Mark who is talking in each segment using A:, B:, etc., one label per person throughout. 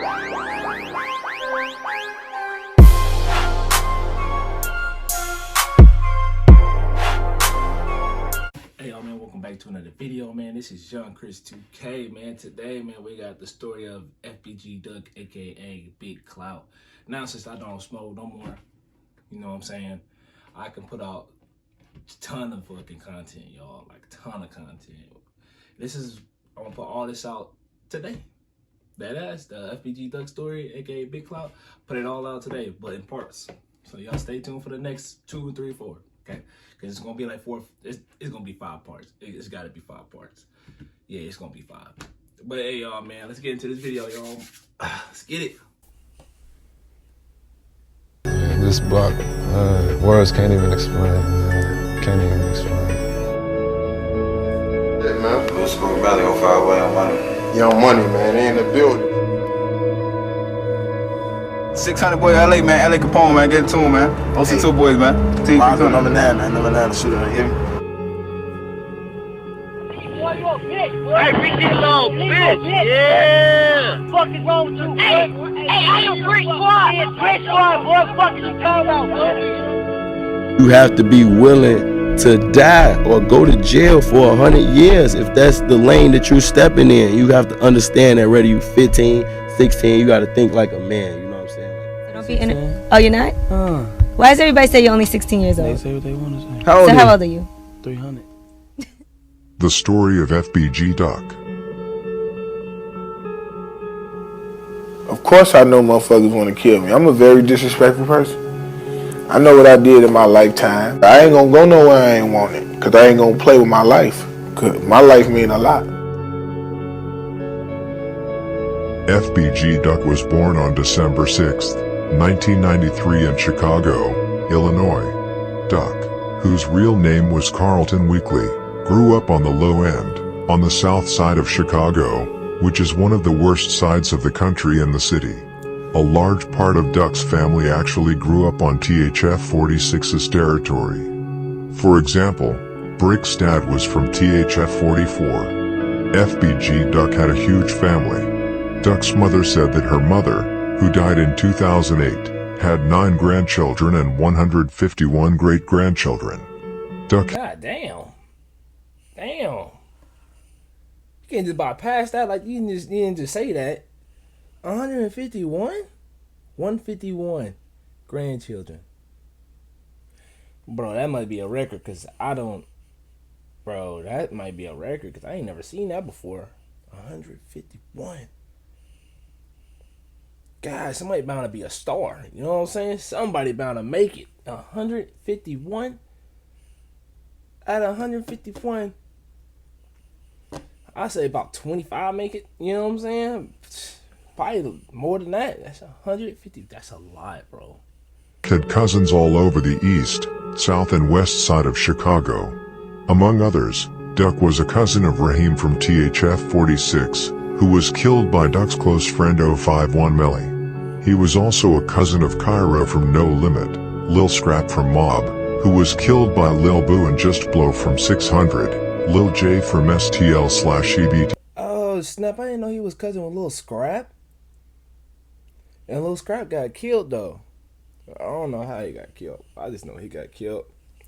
A: Hey y'all, man, welcome back to another video, man. This is Young Chris 2K, man. Today, man, we got the story of Fbg Duck, aka Big Clout. Now, since I don't smoke no more, you know what I'm saying, I can put out a ton of fucking content, y'all, like a ton of content. I'm gonna put all this out today. That's the Fbg Duck story, aka Big Clout. Put it all out today, but in parts. So y'all stay tuned for the next 2, 3, 4. Okay, because it's gonna be like 4. It's gonna be 5 parts. It's gotta be 5 parts. Yeah, it's gonna be 5. But hey, y'all, man, let's get into this video, y'all. Let's get it.
B: This block, words can't even explain. Can't even explain.
C: Yeah, man.
D: Blue School Valley, 05 way on money.
C: Young Money, man. They in the building.
D: 600 boy LA, man. LA Capone, man. Get it to him, man. OC2 boys, man. Team
C: Number 9, man. Number 9 shooter. You hear me?
E: Hey, big little bitch. Yeah. What the fuck is wrong with you? Hey, I am Brick Squad. Yeah, Brick Squad, boy. What the fuck is you talking about, boy?
F: You have to be willing to die or go to jail for 100 years if that's the lane that you're stepping in. You have to understand that whether you 15, 16, you got to think like a man. You know what I'm saying?
G: So don't be in it. Oh, you're not? Why does everybody say you're only 16 years old?
B: They say what they want to say.
F: How old,
G: How old are you?
B: 300.
H: The story of Fbg Duck.
C: Of course I know motherfuckers want to kill me. I'm a very disrespectful person. I know what I did in my lifetime. I ain't gonna go nowhere I ain't want it. Cause I ain't gonna play with my life. Cause my life mean a lot.
H: Fbg Duck was born on December 6, 1993 in Chicago, Illinois. Duck, whose real name was Carlton Weekly, grew up on the low end, on the south side of Chicago, which is one of the worst sides of the country and the city. A large part of Duck's family actually grew up on THF 46's territory. For example, Brick's dad was from THF 44. Fbg Duck had a huge family. Duck's mother said that her mother, who died in 2008, had 9 grandchildren and 151 great-grandchildren. Duck.
A: God damn. Damn. You can't just bypass that. Like, you didn't just say that. 151? 151 grandchildren. Bro, that might be a record, because I don't... Bro, that might be a record, because I ain't never seen that before. 151. God, somebody bound to be a star. You know what I'm saying? Somebody bound to make it. 151? Out of 151, I say about 25 make it. You know what I'm saying? Probably more than that. That's 150. That's a lot, bro.
H: Had cousins all over the east, south and west side of Chicago. Among others, Duck was a cousin of Raheem from THF 46, who was killed by Duck's close friend 051 Melly. He was also a cousin of Cairo from No Limit, Lil Scrap from Mob, who was killed by Lil Boo and Just Blow from 600, Lil J from STL/EBT.
A: Oh snap, I didn't know he was cousin with Lil Scrap. And Lil Scrap got killed though. I don't know how he got killed. I just know he got killed.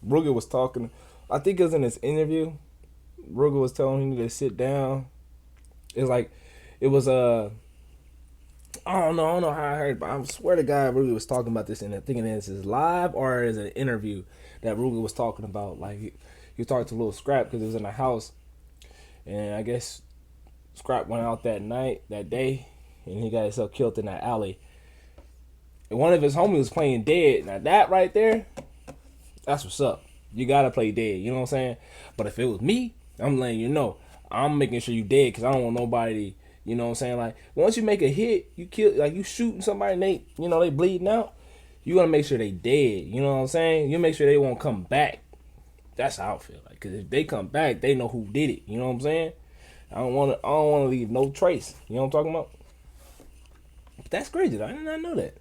A: Ruga was talking, I think it was in his interview. Ruga was telling him to sit down. It's like, it was I don't know how I heard, but I swear to God, Ruga was talking about this, and I think this is live or is an interview that Ruga was talking about. Like he was talking to Lil Scrap because it was in a house, and I guess Scrap went out that day, and he got himself killed in that alley. And one of his homies was playing dead. Now that right there, that's what's up. You gotta play dead, you know what I'm saying? But if it was me, I'm letting you know, I'm making sure you dead, because I don't want nobody, you know what I'm saying? Like, once you make a hit, you kill, like you shooting somebody and they, you know, they bleeding out, you gotta make sure they dead, you know what I'm saying? You make sure they won't come back. That's how I feel like, because if they come back, they know who did it, you know what I'm saying? I don't want to leave no trace, you know what I'm talking about? But that's crazy, I did not know that.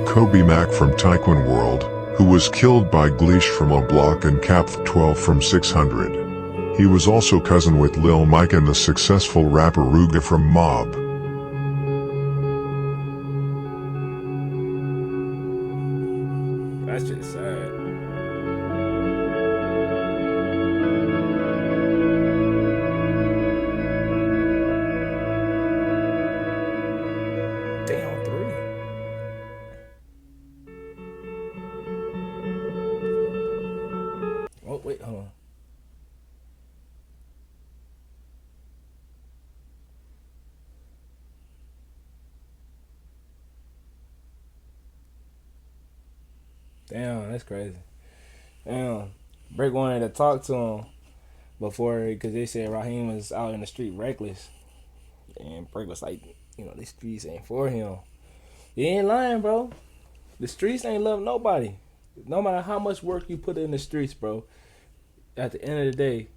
H: Kobe Mack from Taekwon World, who was killed by Gleesh from a block and Cap 12 from 600. He was also cousin with Lil Mike and the successful rapper Ruga from Mob.
A: Damn, that's crazy. Damn. Brick wanted to talk to him before because they said Raheem was out in the street reckless. And Brick was like, you know, the streets ain't for him. You ain't lying, bro. The streets ain't love nobody. No matter how much work you put in the streets, bro, at the end of the day,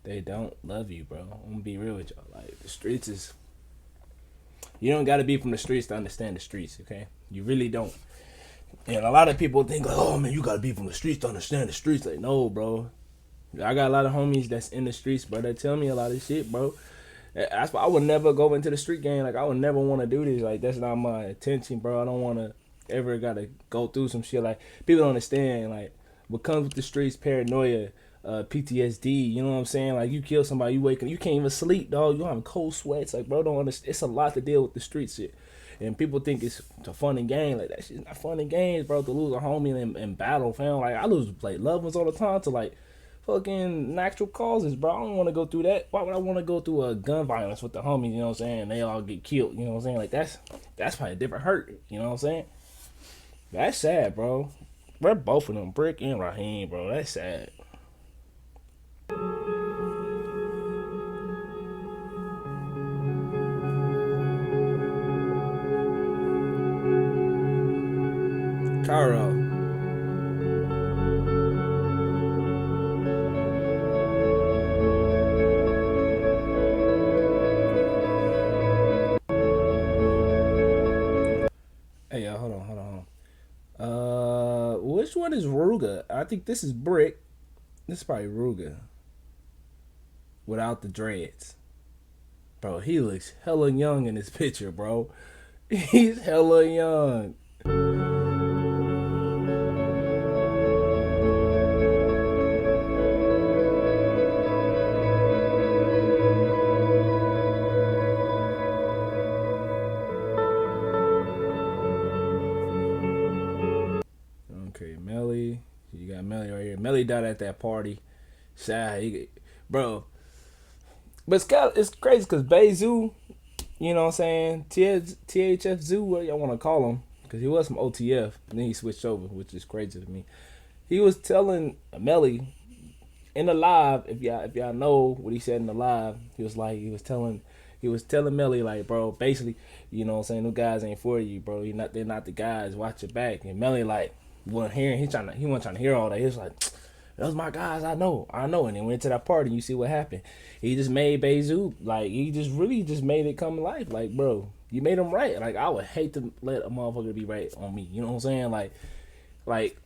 A: they don't love you, bro. I'm gonna be real with y'all. Like, the streets is... You don't gotta be from the streets to understand the streets, okay? You really don't. And a lot of people think, like, oh, man, you gotta be from the streets to understand the streets. Like, no, bro. I got a lot of homies that's in the streets, bro, that tell me a lot of shit, bro. That's why I would never go into the street game. Like, I would never want to do this. Like, that's not my intention, bro. I don't want to ever got to go through some shit. Like, people don't understand, like, what comes with the streets, paranoia, PTSD, you know what I'm saying? Like, you kill somebody, you wake up, you can't even sleep, dog. You having cold sweats. Like, bro, don't understand. It's a lot to deal with the street shit. And people think it's a fun and game. Like, that shit's not fun and games, bro, to lose a homie in battle, fam. Like, I lose, like, loved ones all the time to, like, fucking natural causes, bro. I don't want to go through that. Why would I want to go through a gun violence with the homies, you know what I'm saying? They all get killed, you know what I'm saying? Like, that's probably a different hurt, you know what I'm saying? That's sad, bro. We're both of them, Brick and Raheem, bro. That's sad. Cairo. Hey, y'all, hold on. Which one is Ruga? I think this is Brick. This is probably Ruga. Without the dreads. Bro, he looks hella young in this picture, bro. He's hella young. Okay, Melly. You got Melly right here. Melly died at that party. Sad. Bro. But it's crazy because Bayzoo, you know what I'm saying? THF Zoo, what y'all want to call him. Because he was from OTF. And then he switched over, which is crazy to me. He was telling Melly in the live, if y'all know what he said in the live, he was telling Melly, like, bro, basically, you know what I'm saying, them guys ain't for you, bro. They're not the guys. Watch your back. And Melly, like, wasn't hearing. He wasn't trying to hear all that. He was like, those my guys. I know. And then went to that party. You see what happened? He just made Bayzoo, like, he just really just made it come to life. Like, bro, you made him right. Like, I would hate to let a motherfucker be right on me. You know what I'm saying? Like,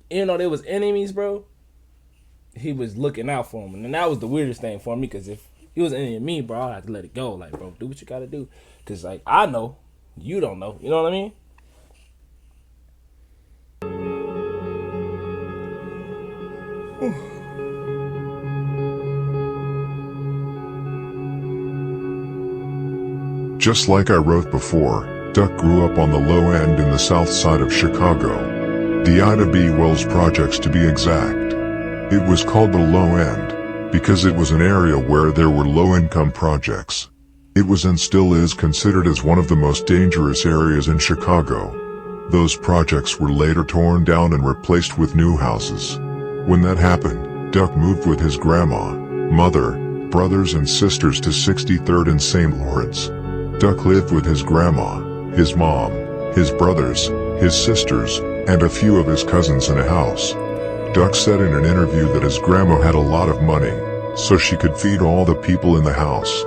A: even though they was enemies, bro, he was looking out for him. And that was the weirdest thing for me, because if he was an enemy of me, bro, I'd have to let it go. Like, bro, do what you gotta do. Because, like, I know. You don't know. You know what I mean?
H: Just like I wrote before, Duck grew up on the low end in the south side of Chicago. The Ida B. Wells projects to be exact. It was called the low end because it was an area where there were low-income projects. It was and still is considered as one of the most dangerous areas in Chicago. Those projects were later torn down and replaced with new houses. When that happened, Duck moved with his grandma, mother, brothers and sisters to 63rd and St. Lawrence. Duck lived with his grandma, his mom, his brothers, his sisters, and a few of his cousins in a house. Duck said in an interview that his grandma had a lot of money, so she could feed all the people in the house.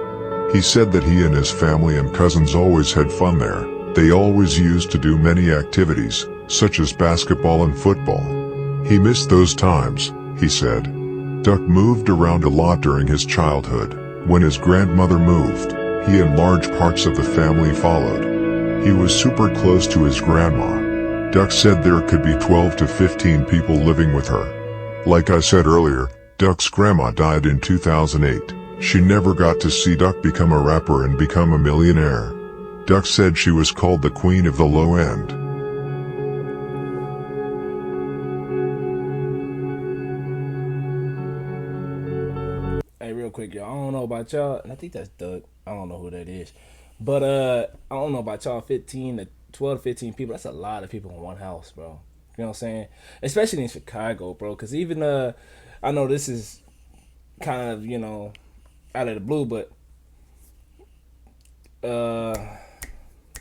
H: He said that he and his family and cousins always had fun there. They always used to do many activities, such as basketball and football. He missed those times, he said. Duck moved around a lot during his childhood. When his grandmother moved, he and large parts of the family followed. He was super close to his grandma. Duck said there could be 12 to 15 people living with her. Like I said earlier, Duck's grandma died in 2008. She never got to see Duck become a rapper and become a millionaire. Duck said she was called the Queen of the Low End.
A: Hey, real quick, y'all. I don't know about y'all, and I think that's Doug. I don't know who that is. But I don't know about y'all, 12 to 15 people. That's a lot of people in one house, bro. You know what I'm saying? Especially in Chicago, bro. Because even I know this is kind of, you know, out of the blue, but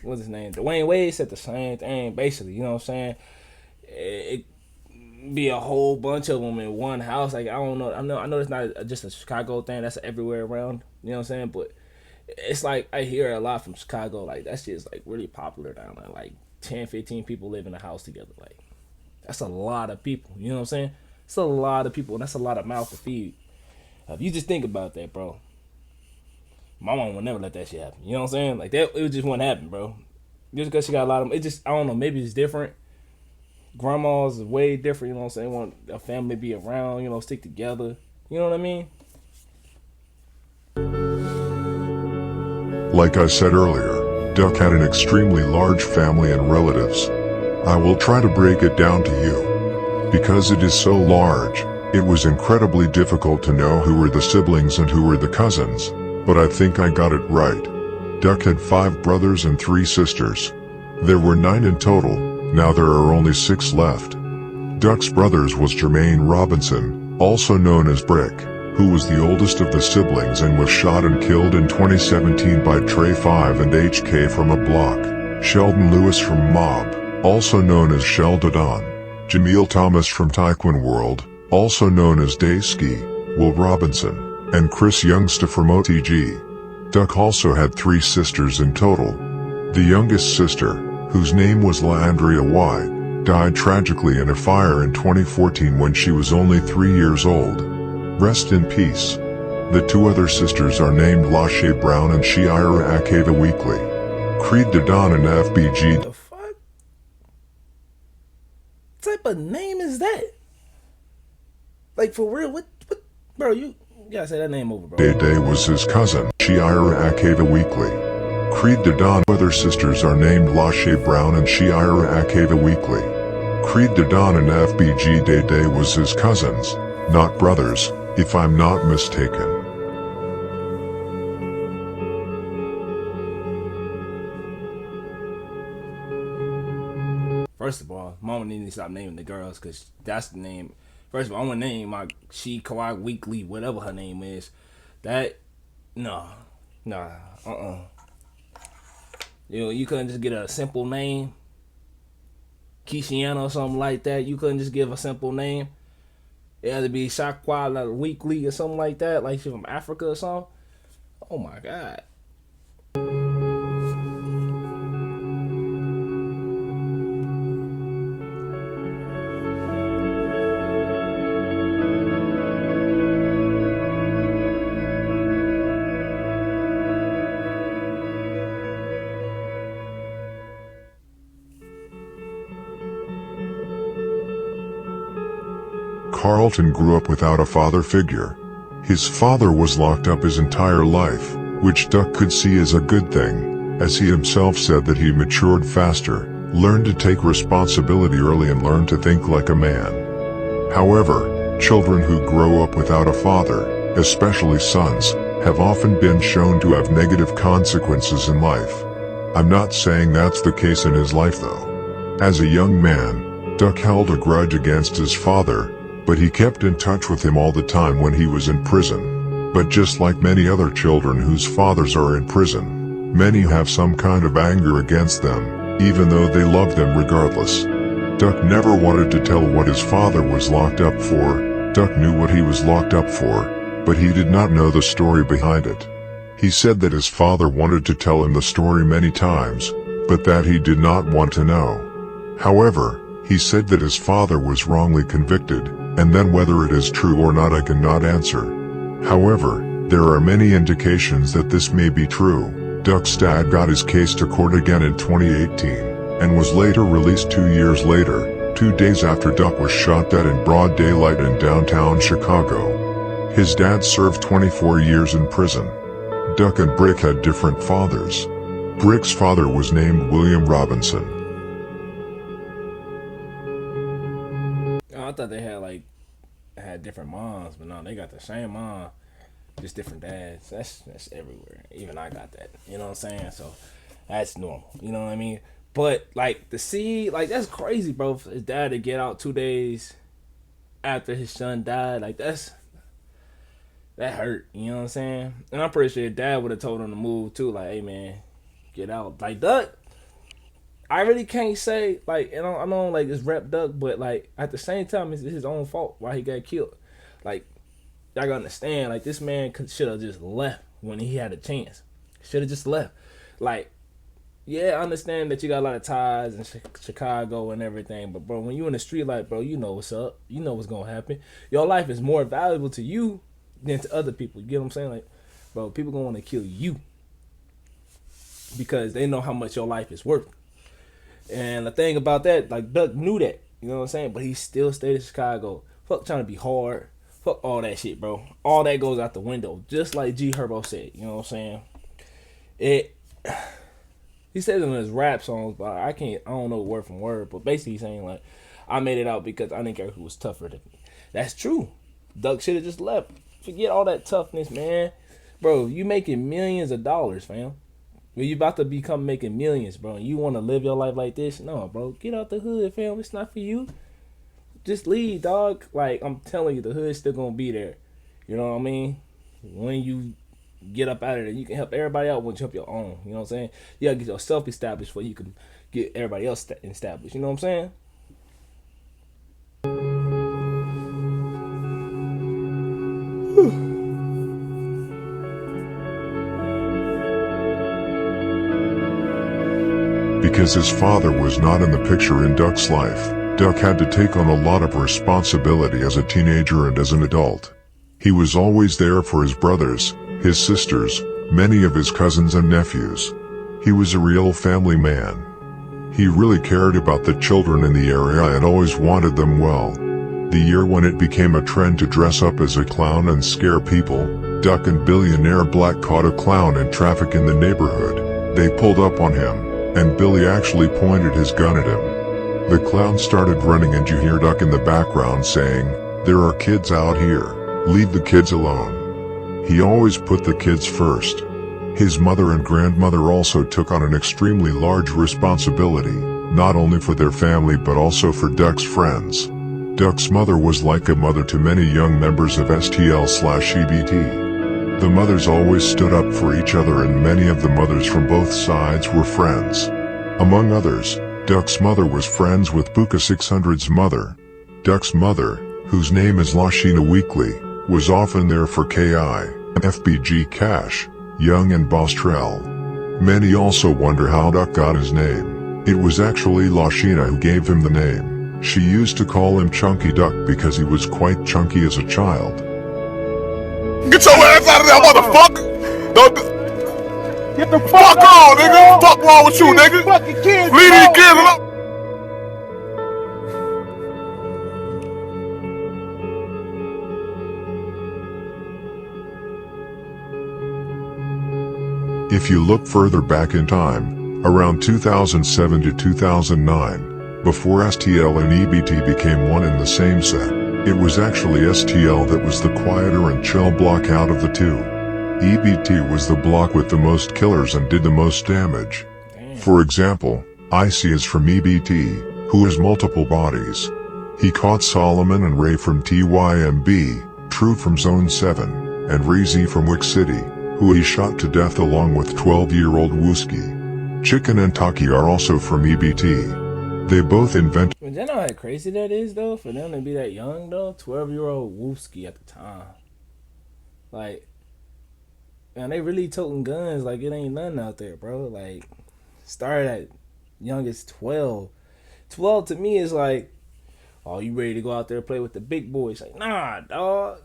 A: what's his name? Dwayne Wade said the same thing, basically. You know what I'm saying? It be a whole bunch of them in one house. Like, I don't know. I know it's not just a Chicago thing. That's everywhere around. You know what I'm saying? But it's like I hear a lot from Chicago. Like, that shit is like really popular down there. Like 10, 15 people live in a house together. Like, that's a lot of people. You know what I'm saying? It's a lot of people, and that's a lot of mouths to feed. If you just think about that, bro. My mom would never let that shit happen. You know what I'm saying? Like, that, it just wouldn't happen, bro. Just because she got a lot of, it just, I don't know, maybe it's different. Grandmas is way different, you know what I'm saying? They want a family to be around, you know, stick together. You know what I mean?
H: Like I said earlier, Duck had an extremely large family and relatives. I will try to break it down to you. Because it is so large, it was incredibly difficult to know who were the siblings and who were the cousins, but I think I got it right. Duck had 5 brothers and 3 sisters. There were 9 in total, now there are only 6 left. Duck's brothers was Jermaine Robinson, also known as Brick, who was the oldest of the siblings and was shot and killed in 2017 by Trey 5 and HK from a block. Sheldon Lewis from Mob, also known as Sheldon. Jameel Thomas from Taekwon World, also known as Dayski, Will Robinson, and Chris Youngsta from OTG. Duck also had 3 sisters in total. The youngest sister, whose name was LaAndrea White, died tragically in a fire in 2014 when she was only 3 years old. Rest in peace. The 2 other sisters are named Lashae Brown and Shiira Akeva Weekly. Creed Dadon and FBG.
A: The fuck? What type of name is that? Like, for real? What bro, you gotta say that name over, bro.
H: Day was his cousin, Shiira Akeva Weekly. Creed Dadon other sisters are named Lashae Brown and Shiira Akeva Weekly. Creed Dadon and FBG Day was his cousins, not brothers, if I'm not mistaken.
A: First of all, mama needs to stop naming the girls, because that's the name. First of all, I'm gonna name my Kawhi Weekly, whatever her name is. That, nah. You couldn't just get a simple name, Keishiana or something like that. You couldn't just give a simple name. It had to be Shakwa like Weekly or something like that, like she's from Africa or something. Oh my God.
H: Carlton grew up without a father figure. His father was locked up his entire life, which Duck could see as a good thing, as he himself said that he matured faster, learned to take responsibility early and learned to think like a man. However, children who grow up without a father, especially sons, have often been shown to have negative consequences in life. I'm not saying that's the case in his life though. As a young man, Duck held a grudge against his father, but he kept in touch with him all the time when he was in prison. But just like many other children whose fathers are in prison, many have some kind of anger against them, even though they love them regardless. Duck never wanted to tell what his father was locked up for. Duck knew what he was locked up for, but he did not know the story behind it. He said that his father wanted to tell him the story many times, but that he did not want to know. However, he said that his father was wrongly convicted, and then whether it is true or not I cannot answer. However, there are many indications that this may be true. Duck's dad got his case to court again in 2018, and was later released 2 years later, 2 days after Duck was shot dead in broad daylight in downtown Chicago. His dad served 24 years in prison. Duck and Brick had different fathers. Brick's father was named William Robinson.
A: I thought they had different moms, but no, they got the same mom, just different dads. That's everywhere. Even I got that. You know what I'm saying? So that's normal. You know what I mean? But like to see, like that's crazy, bro. For his dad to get out 2 days after his son died, like that hurt. You know what I'm saying? And I'm pretty sure his dad would have told him to move too. Like, hey man, get out. Like Duck, I really can't say like, and I know like it's rep Duck, but like at the same time, it's his own fault why he got killed. Like y'all gotta understand, like this man should have just left when he had a chance. Should have just left. Like, yeah, I understand that you got a lot of ties in Chicago and everything, but bro, when you in the street, like, bro, you know what's up. You know what's gonna happen. Your life is more valuable to you than to other people. You get what I'm saying? Like, bro, people gonna want to kill you because they know how much your life is worth. And the thing about that, like Duck knew that. You know what I'm saying? But he still stayed in Chicago. Fuck trying to be hard. Fuck all that shit, bro. All that goes out the window. Just like G Herbo said. You know what I'm saying? He says it in his rap songs, but I don't know word from word. But basically he's saying like, I made it out because I didn't care who was tougher than me. That's true. Duck should have just left. Forget all that toughness, man. Bro, you making millions of dollars, fam. You about to become making millions, bro. You want to live your life like this? No, bro. Get out the hood, fam. It's not for you. Just leave, dog. Like, I'm telling you, the hood's still going to be there. You know what I mean? When you get up out of there, you can help everybody out once you help your own. You know what I'm saying? You got to get yourself established before you can get everybody else established. You know what I'm saying?
H: Because his father was not in the picture in Duck's life, Duck had to take on a lot of responsibility as a teenager and as an adult. He was always there for his brothers, his sisters, many of his cousins and nephews. He was a real family man. He really cared about the children in the area and always wanted them well. The year when it became a trend to dress up as a clown and scare people, Duck and billionaire Black caught a clown in traffic in the neighborhood. They pulled up on him, and Billy actually pointed his gun at him. The clown started running and you hear Duck in the background saying, "There are kids out here. Leave the kids alone." He always put the kids first. His mother and grandmother also took on an extremely large responsibility, not only for their family but also for Duck's friends. Duck's mother was like a mother to many young members of STL/EBT. The mothers always stood up for each other and many of the mothers from both sides were friends. Among others, Duck's mother was friends with Buka 600's mother. Duck's mother, whose name is Lashina Weekly, was often there for KI, FBG Cash, Young and Bostrell. Many also wonder how Duck got his name. It was actually Lashina who gave him the name. She used to call him Chunky Duck because he was quite chunky as a child.
C: Get your ass out of there, motherfucker! Don't get the fuck on, nigga! Fuck wrong with you, nigga? Leave these kids alone!
H: If you look further back in time, around 2007 to 2009, before STL and EBT became one and the same set, it was actually STL that was the quieter and chill block out of the two. EBT was the block with the most killers and did the most damage. For example, Icy is from EBT, who has multiple bodies. He caught Solomon and Ray from TYMB, True from Zone 7, and Reezy from Wick City, who he shot to death along with 12-year-old Wooski. Chicken and Taki are also from EBT. They both invented.
A: But you know how crazy that is, though, for them to be that young, though? 12-year-old Wooski at the time. Like, man, they really toting guns like it ain't nothing out there, bro. Like, started at young as 12. 12 to me is like, oh, you ready to go out there and play with the big boys? Like, nah, dog.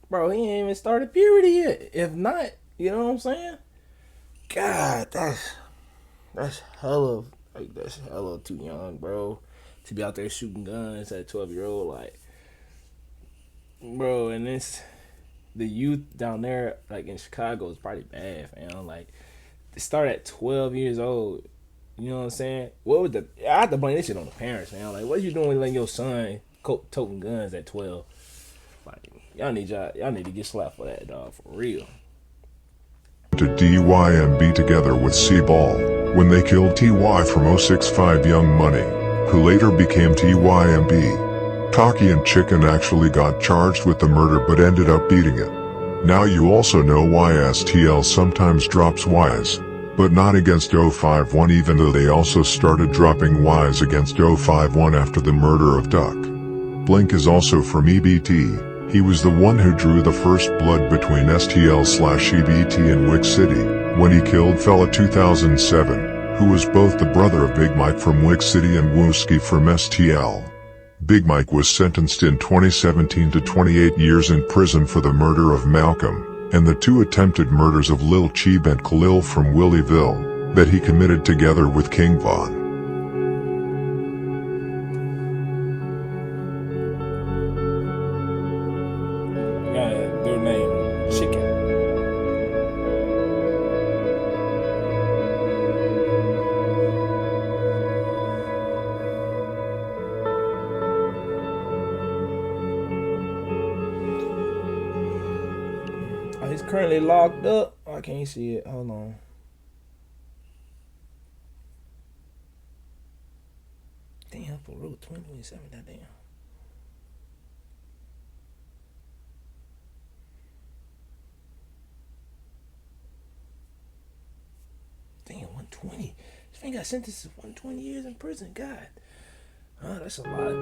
A: Bro, he ain't even started puberty yet. If not, you know what I'm saying? God, that's hella, like, that's hella too young, bro, to be out there shooting guns at 12-year-old. Like, bro, and this, the youth down there, like in Chicago, is probably bad, fam. Like, they start at 12 years old. You know what I'm saying? What was I have to blame this shit on the parents, man. Like, what you doing letting your son toting guns at 12? Like, y'all need to get slapped for that, dog, for real.
H: To DYMB together with C-Ball, when they killed TY from 065 Young Money, who later became TYMB. Cocky and Chicken actually got charged with the murder but ended up beating it. Now you also know why STL sometimes drops Ys, but not against 051, even though they also started dropping Ys against 051 after the murder of Duck. Blink is also from EBT. He was the one who drew the first blood between STL/EBT and Wick City, when he killed Fella 2007, who was both the brother of Big Mike from Wick City and Wooski from STL. Big Mike was sentenced in 2017 to 28 years in prison for the murder of Malcolm, and the 2 attempted murders of Lil Cheeb and Khalil from Willieville, that he committed together with King Von.
A: Their name, Chicken. Oh, he's currently locked up. I can't see it. Hold on. Damn, for real, 2027, that damn. Damn, 120. This man got sentenced to 120 years in prison. God. Oh, that's a lot.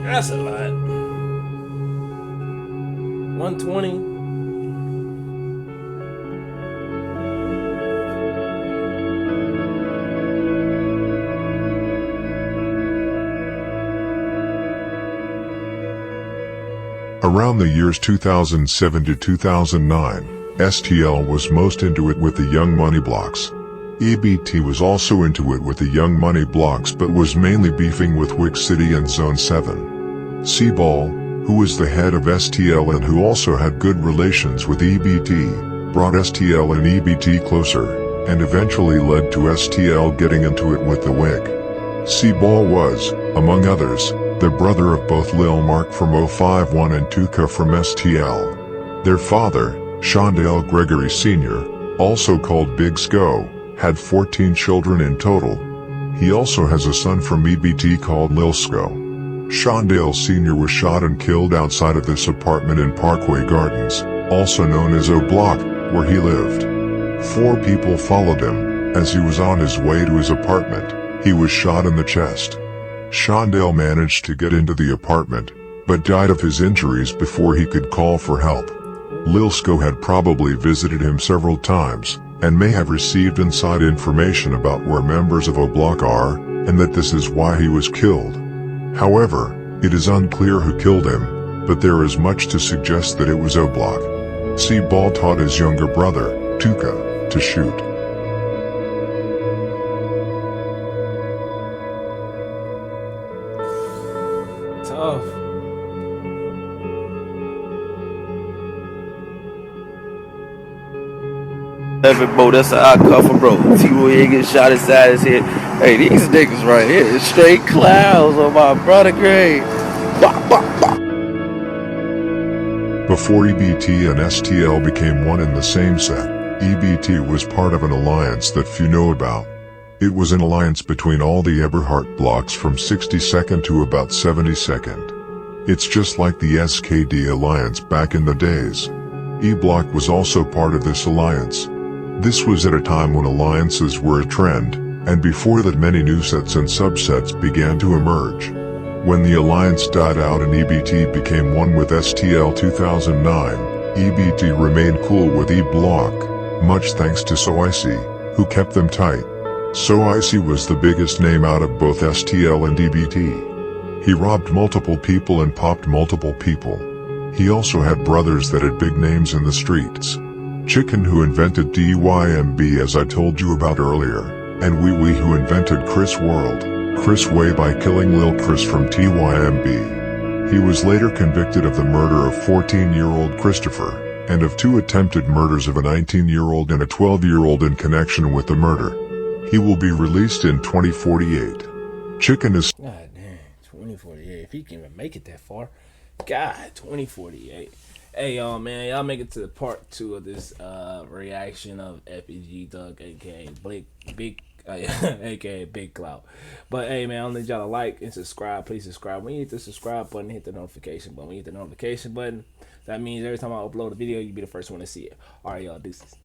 A: That's a lot. 120.
H: Around the years 2007 to 2009, STL was most into it with the Young Money blocks. EBT was also into it with the Young Money blocks but was mainly beefing with Wick City and Zone 7. C-Ball, who was the head of STL and who also had good relations with EBT, brought STL and EBT closer, and eventually led to STL getting into it with the Wick. C-Ball was, among others, the brother of both Lil Mark from 051 and Tuka from STL. Their father, Shondale Gregory Sr., also called Big Sco, had 14 children in total. He also has a son from EBT called Lil Sco. Shondale Sr. was shot and killed outside of this apartment in Parkway Gardens, also known as O Block, where he lived. 4 people followed him. As he was on his way to his apartment, he was shot in the chest. Shondale managed to get into the apartment, but died of his injuries before he could call for help. Lil Sco had probably visited him several times, and may have received inside information about where members of O Block are, and that this is why he was killed. However, it is unclear who killed him, but there is much to suggest that it was O Block. C-Ball taught his younger brother, Tuka, to shoot.
A: Tough.
F: Bro, that's how I come from, bro. T-Boy here get shot inside his head. Hey, these niggas right here is straight clowns on my brother grave. Bah, bah, bah.
H: Before EBT and STL became one in the same set, EBT was part of an alliance that few know about. It was an alliance between all the Eberhardt blocks from 62nd to about 72nd. It's just like the SKD alliance back in the days. E-Block was also part of this alliance. This was at a time when alliances were a trend, and before that many new sets and subsets began to emerge. When the alliance died out and EBT became one with STL 2009, EBT remained cool with E-Block, much thanks to So Icy, who kept them tight. So Icy was the biggest name out of both STL and EBT. He robbed multiple people and popped multiple people. He also had brothers that had big names in the streets. Chicken, who invented DYMB as I told you about earlier, and Wee Wee, who invented Chris World, Chris Way, by killing Lil Chris from TYMB. He was later convicted of the murder of 14-year-old Christopher, and of 2 attempted murders of a 19-year-old and a 12-year-old in connection with the murder. He will be released in 2048. Chicken is...
A: God damn, 2048. If he can even make it that far. God, 2048. Hey, y'all, man. Y'all make it to part 2 of this reaction of Fbg Duck, aka Big aka Big Clout. But hey man, I need y'all to like and subscribe. Please subscribe. When you hit the subscribe button, hit the notification button. When you hit the notification button, that means every time I upload a video, you'll be the first one to see it. Alright, y'all, deuces.